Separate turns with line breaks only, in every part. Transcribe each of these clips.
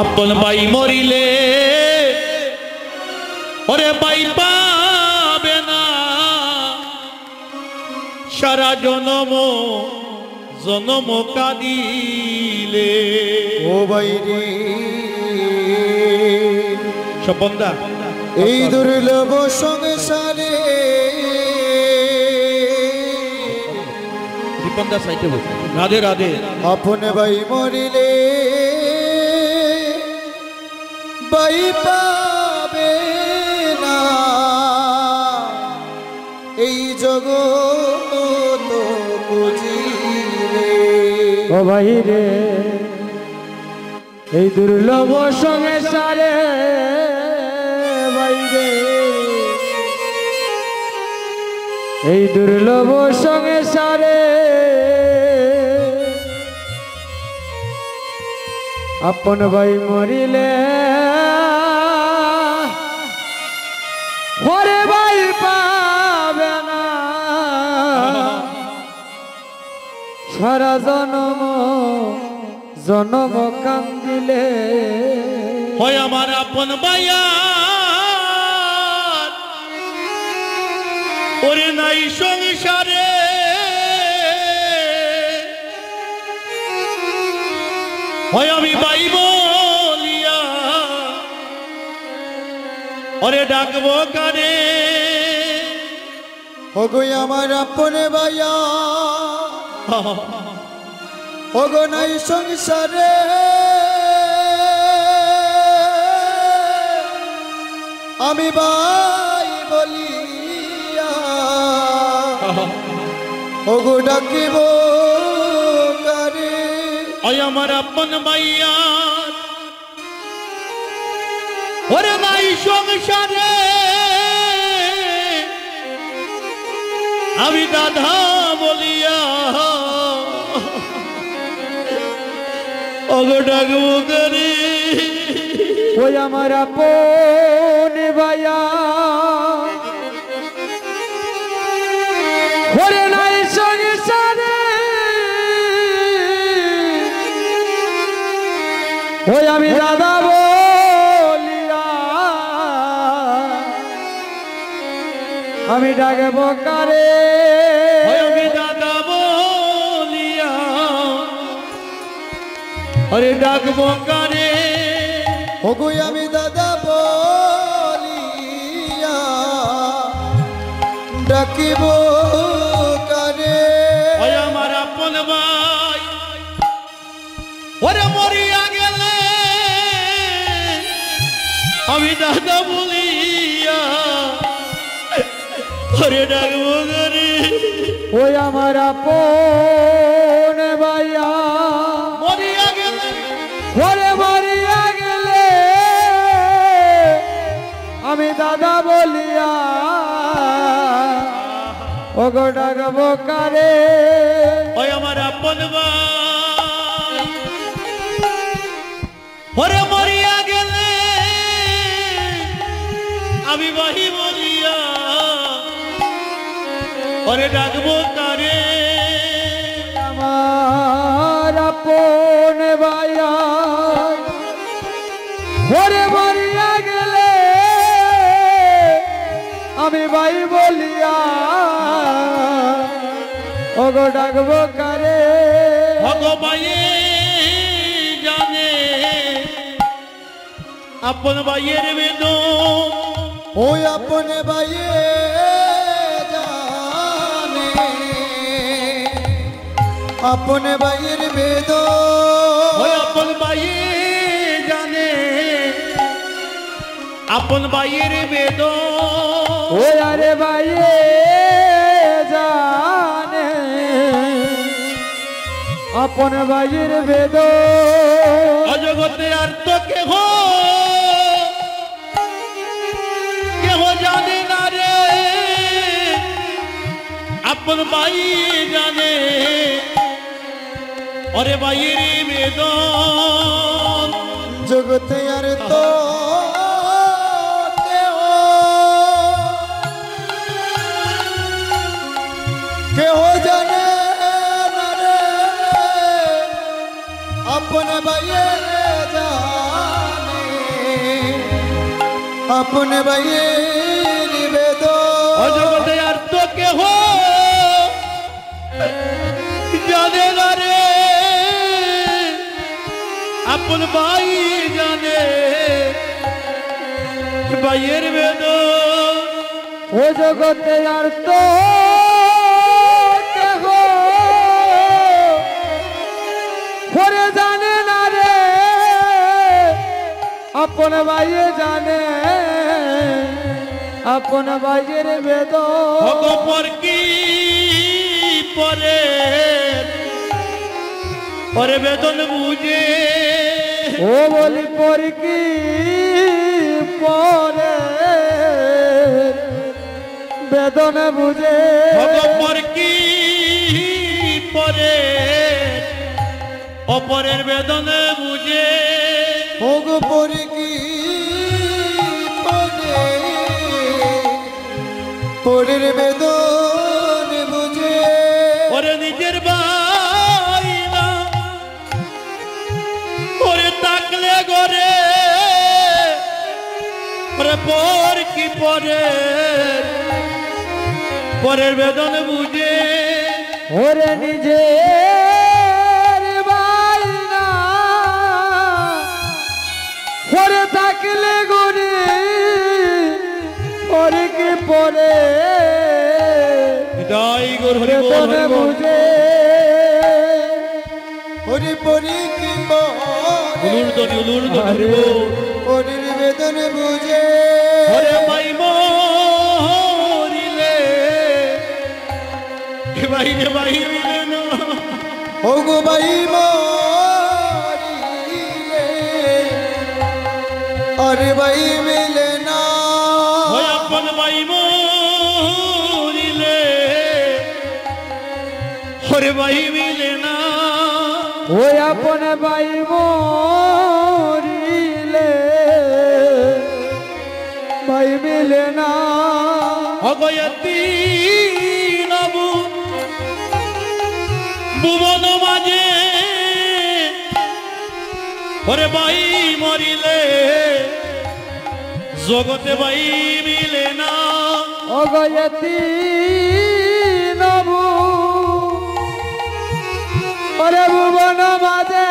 আপন ভাই মরিলে ওরে ভাই পাবে না সারা জনম জনম কাঁদিলে।
ও ভাই রে
স্বপনদা
এই দুর্লভ সংসারে
রিপনদা সাইটে বসে রাধে রাধে।
আপন ভাই মরিলে ভাই পাবে না এই জগৎ বুঝিলে।
ও ভাই রে এই দুর্লভ সংসারে ভাই রে এই দুর্লভ সংসারে আপন ভাই মরিলে ওরে ভাই পাবে না সারা জনম জনম কান্দিলে।
হয় আমার আপন ভাইয়া ওরে নাই সংসারে হয় আমি ভাই বলিয়া ওরে ডাকবো কানে।
ওগো আমার আপন ভাইয়া ওগো নাই সংসারে আমি ভাই বলিয়া ওগো ডাকিব কারে।
ওই আমার আপন ভাইয়া ওরে নাই সংসারে আমি দাদা বলিয়া ওগো ডাকবো কারে।
ওই আমার আপন ভাইয়া ওরে নাই সংসারে ওই আমি দাদা বলিয়া আমি ডাকবো কারে।
আমি দাদা বলিয়া আরে ডাকবো কারে।
ওগো আমি দাদা বলিয়া ডাকিব কারে।
ওই আমার আপন ভাই ওরে মরিয়া গেলে আমি দাদা বলিয়া ওরে ডাকবো কারে।
ওই আমার আপন ভাইয়া
মরিয়া গেলে
ওরে মরিয়া গেলে আমি দাদা বলিয়া ওগো ডাকবো কারে।
ওই আমার আপন ভাই ওরে মরিয়া গেলে আমি ভাই বলিয়া ওরে ডাকবো কারে।
আমার আপন ভাইয়া ওরে মরিয়া গেলে আমি ভাই বলিয়া ওগো ডাকবো কারে।
ভগবান জানে আপন ভাইয়ের বেদন
ওই আপন ভাইয়ে জানে আপন ভাইয়ের বেদ।
ওই আপন ভাইয়ে জানে আপন ভাইয়ের বেদন।
ও আরে ভাইয়ে জানে আপন ভাইয়ের বেদ।
অজগতে আর তো কেহ কেহ জানে না রে আপন ভাই জানে ওরে ভাইয়ের বেদন।
জগতে আর তো কেহ জানে না রে আপন ভাইয়ের জানে আপন ভাইয়ের বেদন
অজগতে আর তো কেহ জানে না রে আপন ভাই জানে ভাইয়ের বেদন
ও জগতে আর তো কেহ পরে জানে না রে আপন ভাইয়ে জানে আপন ভাইয়ের বেদন
অগপর কি পরে পরে বেদন বুঝে
ও বলি পর কি পরে বেদন বুঝে
অগপর কি পরে অপরের বেদন বুঝে
ভোগ পরে কি পরে পরের বেদন বুঝে
ওরে নিজের ভাই না ওরে তাকলে গরে ওরে পর কি পরে পরের বেদন বুঝে
ওরে নিজে পরে থাকলে গরি পরে কি পরে
জয় গুরু হরি বল
বেদনে
হরি বল
বুঝে
হরি পরি কি
উলুর দনি হরি বল
পরের বেদন বুঝে
ওরে ভাই মরিলে এ ভাই রে ভাই মিলে না
ভোগ ভাই মরিলে আরে ভাই মিলে না
ওই আপন ভাই মরিলে ওরে ভাই মিলে না
ওই আপন ভাই মরিলে ভাই মিলে না
অগয়তি নবু ভুবন মাঝে ওরে ভাই মরিলে জগতে ভাই মিলে না
অগয়তি নবু ওরে ভুবন মাঝে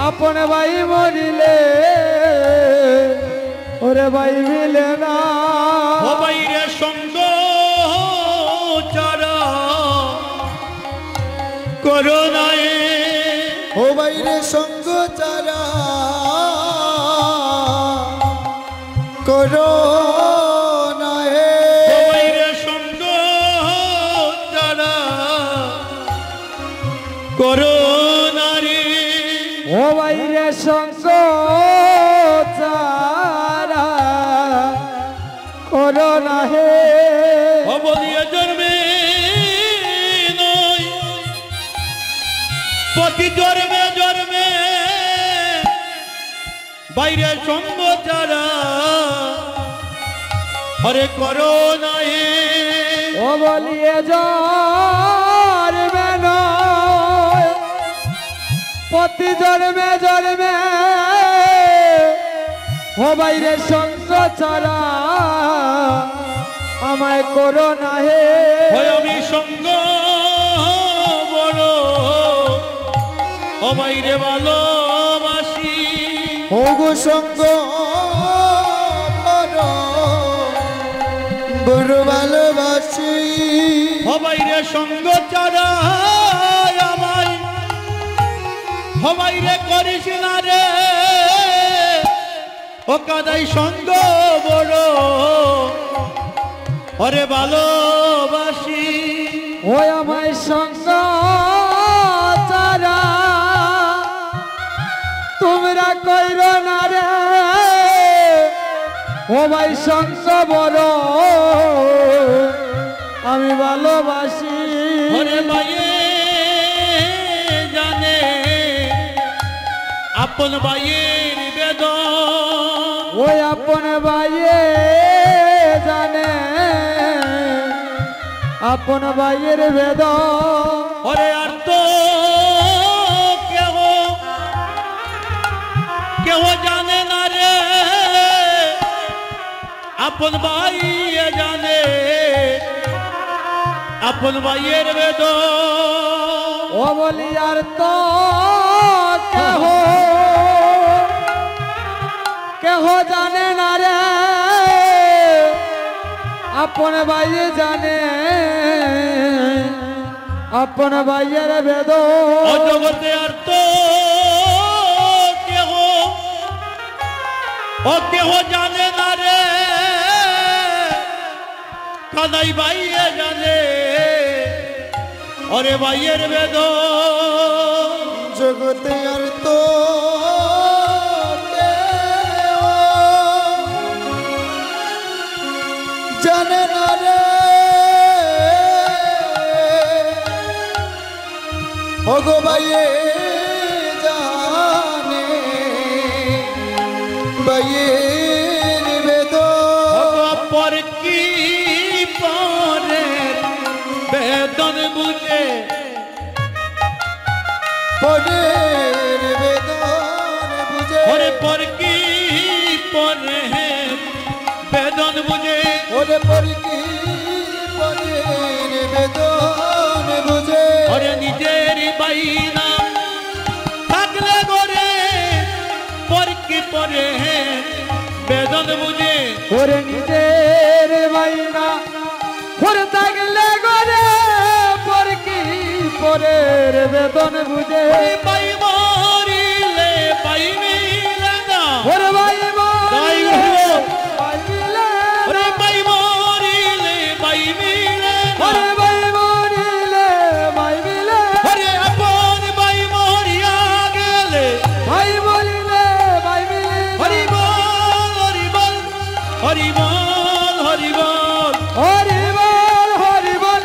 আপন ভাই মরিলে ওরে ভাই মিলে না
ও বাইরে সঙ্গ চারা করোনায়
ও বাইরে সঙ্গ চারা করো না হে
ও বাইরে সঙ্গ চারা করোনারে
ও বাইরে সঙ্গ চারা করো না হে
ও বলিয়া জন্মে নয় প্রতি জন্মে জন্মে বাইরে সঙ্গ চারা হরে করো নাই
ও বলিয়ে জন্মে নয় প্রতি জন্মে জন্মে ও বাইরে সঙ্গ ছাড়া আমায় করো না হে
হয় আমি সঙ্গ বড় ও বাইরে ভালোবাসি
ওগো সঙ্গ বড় ভালোবাসি
ও বাইরে সঙ্গ চারা আমায় ও বাইরে করিস না রে ও কাদাই সঙ্গ বড় ওরে ভালোবাসি
ও আমায় সঙ্গ ছাড়া তোমরা কইরো না রে ও ভাই সঙ্গ বড় আমি ভালোবাসি
ওরে ভাইয়ে জানে আপন ভাইয়ের বেদন
ওই আপন ভাইয়ে জানে আপন ভাইয়ের বেদ
ওরে আর তো কেহ কেহ জানে না রে আপন ভাই জানে আপন ভাইয়ের বেদন
ও বলি আর তো কেহ কেহ জানে না রে আপন ভাই জানে আপন ভাইয়ের বেদন
জগতে আর তো কেহ ও কেহ জানে না রে কাদাই ভাইয়ে জানে ওরে ভাইয়ের বেদন
জগতে আর তো কেউ জানে না রে ওগো ভাইয়ে জানে ভাইয়ের বেদন
পর কি পরের বেদন বুঝে
পরের বেদন বুঝে
ওরে পর কি পরে বেদন বুঝে
ওরে পরকি পরের বেদন বুঝে
ওরে নিজের বাইনা থাকলে গরে পর কি পরে বেদন বুঝে
ওরে নিজের বাইনা ঘরে থাকলে গরে পর কি পরের বেদন বুঝে
পাই মরিলে পাই মিলে না
ওরে ভাই
তাই
মরিলে
হলো।
পাইলে
ওরে পাই মরিলে পাই মিলে না
ওরে ভাই মরিলে ভাই মিলে
ওরে আপন পাই মরিয়া গেলে
ভাই মরিলে ভাই মিলে
হরি বল হরি বল হরি বল হরি বল
হরি বল হরি বল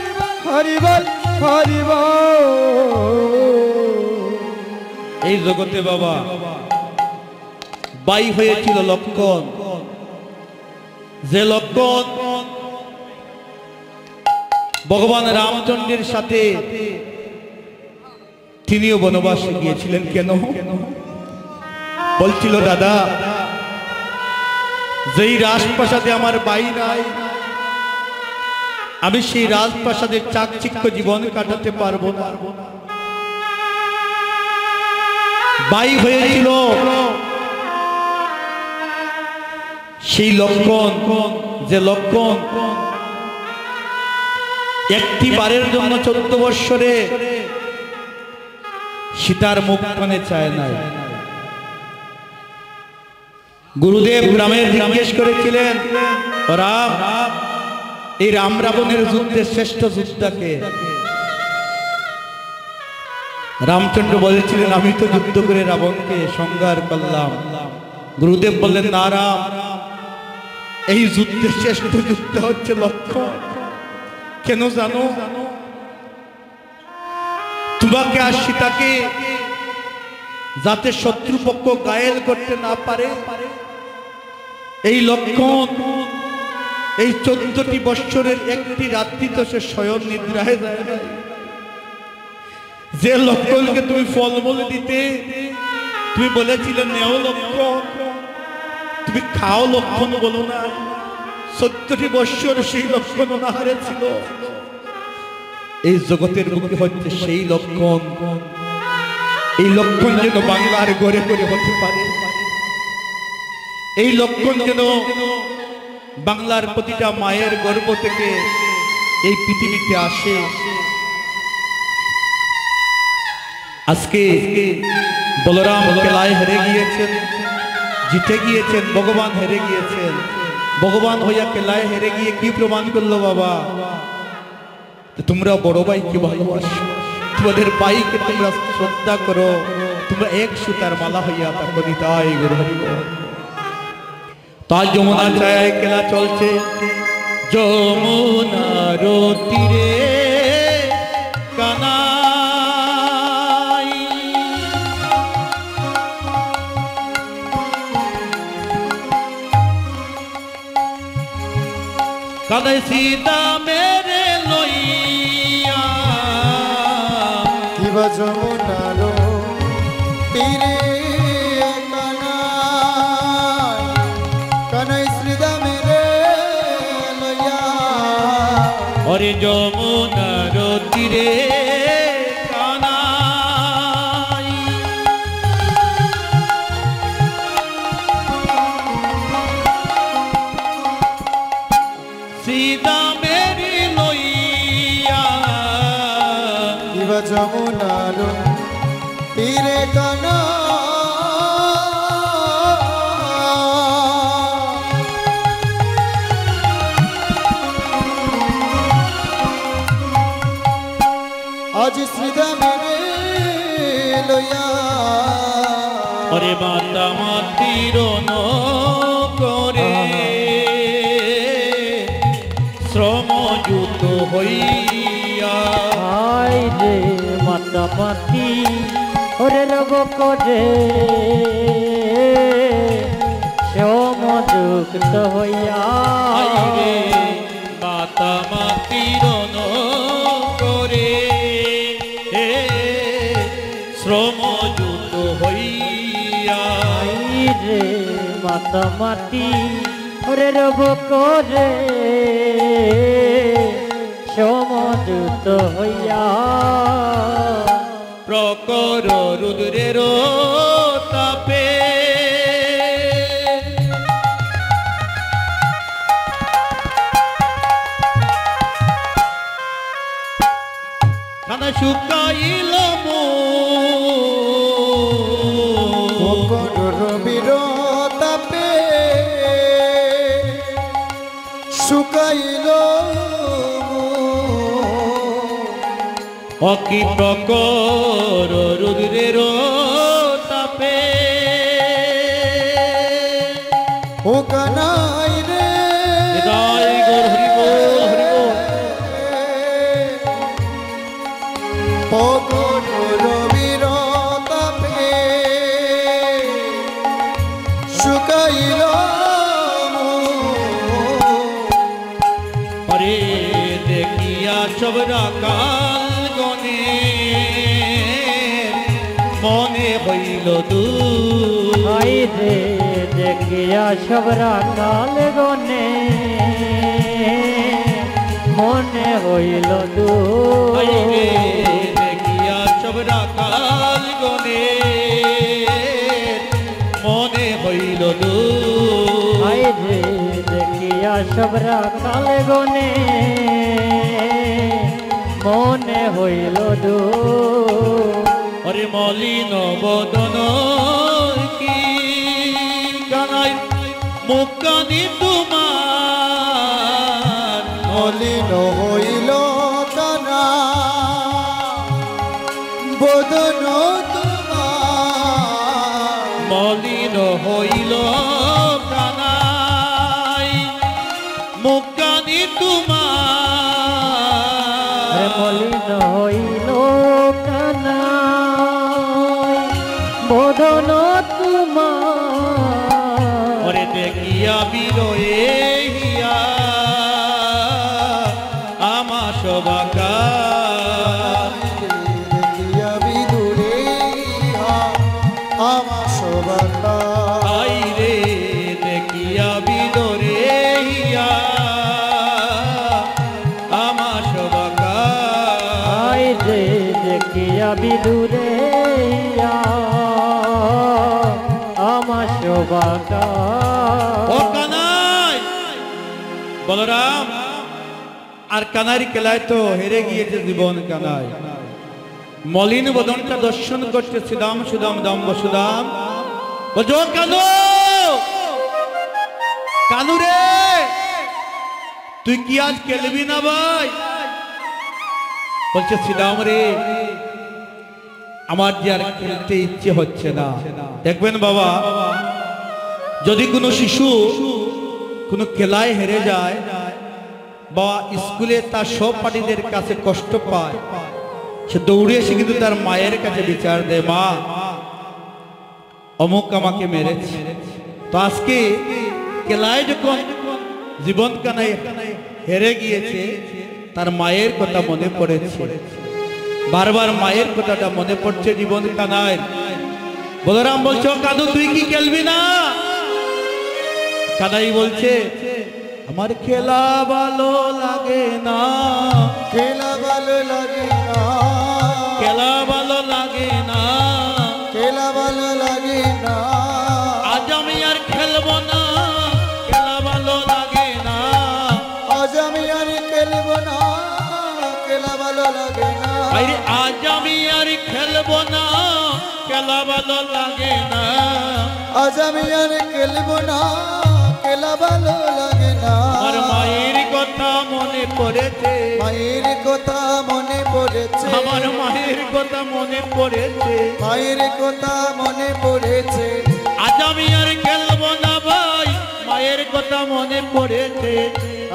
হরি বল হরি বল
এই জগতে বাবা বাই হয়েছিল লক্ষণ যে লক্ষণ ভগবান রামচন্দ্রের সাথে তিনিও বনবাসে গিয়েছিলেন কেন বলছিল দাদা যেই রাজপ্রাসাদে আমার বাই নাই আমি সেই রাজপ্রাসাদের চাকচিক্য জীবন কাটাতে পারবো না বাই হয়েছিল সেই লক্ষণ যে লক্ষণ একটি বারের জন্য 14 বৎসরে সীতার মুখ পানে চায় নাই গুরুদেব রামের জিজ্ঞেস করেছিলেন রাম এই রাম রাবণের যুদ্ধে শ্রেষ্ঠ যোদ্ধাকে রামচন্দ্র বলেছিলেন আমি তো যুদ্ধ করে রাবণকে সংহার করলাম গুরুদেব বললেন না রাম এই যুদ্ধের শ্রেষ্ঠ যুদ্ধ হচ্ছে লক্ষণ কেন জানো তোমাকে আর সীতাকে যাতে শত্রুপক্ষ ঘায়েল করতে না পারে এই লক্ষণ এই 14টি বৎসরের একটি রাত্রি তো সে স্বয়ং নিদ্রায় যায় না যে লক্ষণকে তুমি ফলমূল দিতে তুমি বলেছিলে নেও লক্ষণ তুমি খাও লক্ষণ বলো না 14টি বৎসর সেই লক্ষণ অনাহারে ছিল এই জগতের মুখে হচ্ছে সেই লক্ষণ এই লক্ষণ যেন বাংলার গড়ে গড়ে হতে পারে এই লক্ষণ যেন বাংলার প্রতিটা মায়ের গর্ভ থেকে এই পৃথিবীতে আসে আজকে বলরাম খেলায় হেরে গিয়েছেন জিতে গিয়েছেন ভগবান হেরে গিয়েছেন ভগবান হইয়া খেলায় হেরে গিয়ে কি প্রমাণ করলো বাবা তোমরা বড় ভাইকে ভালোবাসো তোমাদের ভাইকে তোমরা শ্রদ্ধা করো তোমরা এক সুতার মালা হইয়া থাকো নিতাই গুরু হরি বল তাই যমুনা ছায় খেলা চলছে যমুনার তীরে কানাই কানাই সীতা মেরে লইয়া
কিবা যমুনার তীরে কানাই কানাই শ্রীদা মেরে
ওরে যমুনার তীরে কানাই সীতা মেরি লইয়া
ইবা যমুনার তীরে কানা আজ শ্রীদা মেরে লইয়া
ওরে মাতা মাতির করে শ্রমযুত হইয়া
হাই রে মাতামাতি ওরে রব করে সমযুক্ত হইয়া
আইরে মাতা মাতির করে শ্রমযুত হইয়া
হাই রে মাতামাতি ওরে রব করে সমযুক্ত হইয়া
প্রকর রুদ্রের তাপে খানা শুকাইল
রবির তাপে শুকাইল
অকি প্রকর রুদ্রের তাপে
ও কানাই রে
হৃদয় গৌর হরিবোল হরিবোল
পগর রবির তাপে শুকাইল
হরে দেখিয়া সবরা কাল গনে মনে হইল
হাই রে দেখিয়া সবরা কাল গনে মনে হইল
হইলে দেখিয়া সবরা কাল গনে মনে হইল
হাই রে দেখিয়া সবরা কাল গনে মনে হইল
হরে মলিন বদন কি কানাই মুখানি তোমার
মলিন হইল কানা বদন তোমার
মলিন হইল কানাই মুখানি তোমার
মলিন হইল কানাই বদন তোমার
ওরে দেখিয়া বিরয়ে হিয়া আমা সবাকা
দেখিয়া বিদুরে আমার সবাকা
আই রে দেখিয়া বিদরে হিয়া আমা সবাকা
আই রে দেখিয়া বিদুরে আমার শোভাকা
ও কানাই বলরাম আর কানারি কেলায় তো হেরে গিয়েছে জীবন কানাই মলিন বদনটা দর্শন করছে সুদাম সুদাম দাম বসুদাম বলছো কানু কানু রে তুই কি আজ খেলবি না ভাই বলছে শ্রীরাম রে আমার যে আর খেলতে ইচ্ছে হচ্ছে না দেখবেন বাবা যদি কোনো শিশু কোনো খেলায় হেরে যায় বা স্কুলে তার সহপাঠীদের কাছে কষ্ট পায় সে দৌড়ে এসে কিন্তু তার মায়ের কাছে বিচার দেয় মা অমুক আমাকে মেরেছে তো আজকে খেলায় যখন জীবন কানাই হেরে গিয়েছে তার মায়ের কথা মনে পড়েছে বারবার মায়ের কথাটা মনে পড়ছে জীবন কানাই বলরাম বলছো কাদু তুই কি খেলবি না কানাই বলছে আমার খেলা ভালো লাগে না
খেলা ভালো লাগে না
আরে আজ আমি আর খেলবো না খেলা ভালো লাগে না
আজ আমি আর খেলবো না খেলা ভালো লাগে না
আর মায়ের কথা মনে পড়েছে
মায়ের কথা মনে পড়েছে
আমার মায়ের কথা মনে পড়েছে
মায়ের কথা মনে পড়েছে
আজ আমি আর খেলবো না ভাই মায়ের কথা মনে পড়েছে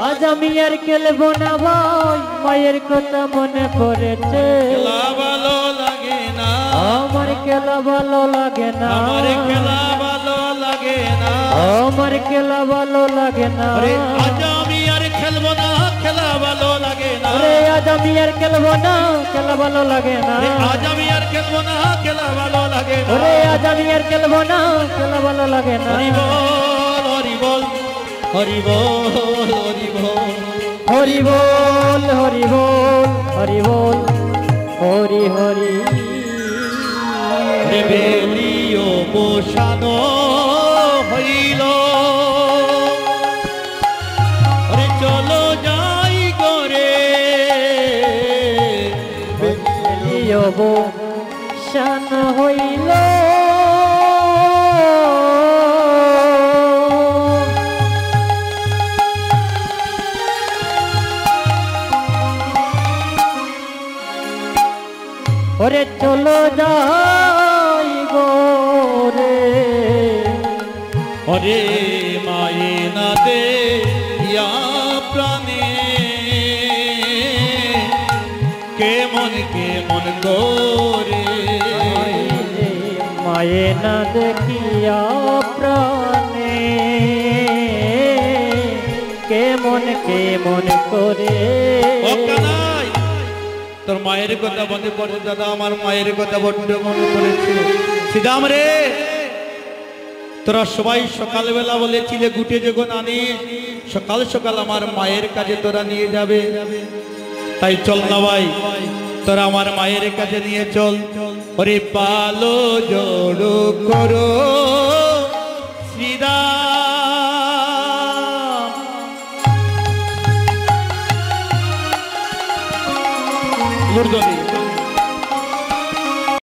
আজ আমি আর খেলবো না ভাই মায়ের কথা মনে পড়েছে
খেলা ভালো লাগে না
আমার খেলা ভালো লাগে না
আমার খেলা ভালো লাগে না
আমার খেলা ভালো লাগে না
আরে আজ আমি আর খেলবো না খেলা ভালো লাগে না
আরে আজ আমি আর খেলবো না খেলা ভালো লাগে না
আরে আজ আমি আর খেলবো না খেলা ভালো লাগে না
আরে আজ আমি আর খেলবো না খেলা ভালো লাগে না
হরি বল হরি বল হরি বল হরি বল
হরি বল হরি বল হরি বল হরি হরি
রে বেলিও বসানো হইল আরে চলো যাই করে
বেলিও শান হইল ওরে চলো যাই গো রে
ওরে মায়ে না দে ইয়া প্রাণে কেমন করে
মায়ে না দেখিয়া প্রাণে কেমন করে
ও কানাই তোর মায়ের কথা মনে পড়ে দাদা আমার মায়ের কথা বড্ড মনে পড়েছে শ্রীরাম রে তোরা সবাই সকালবেলা বলেছিলে গুটে যখন আনিস সকাল সকাল আমার মায়ের কাছে তোরা নিয়ে যাবে তাই চল না ভাই তোরা আমার মায়ের কাছে নিয়ে চল ওরে পালো জড়ো করো শ্রীরাম মুরগি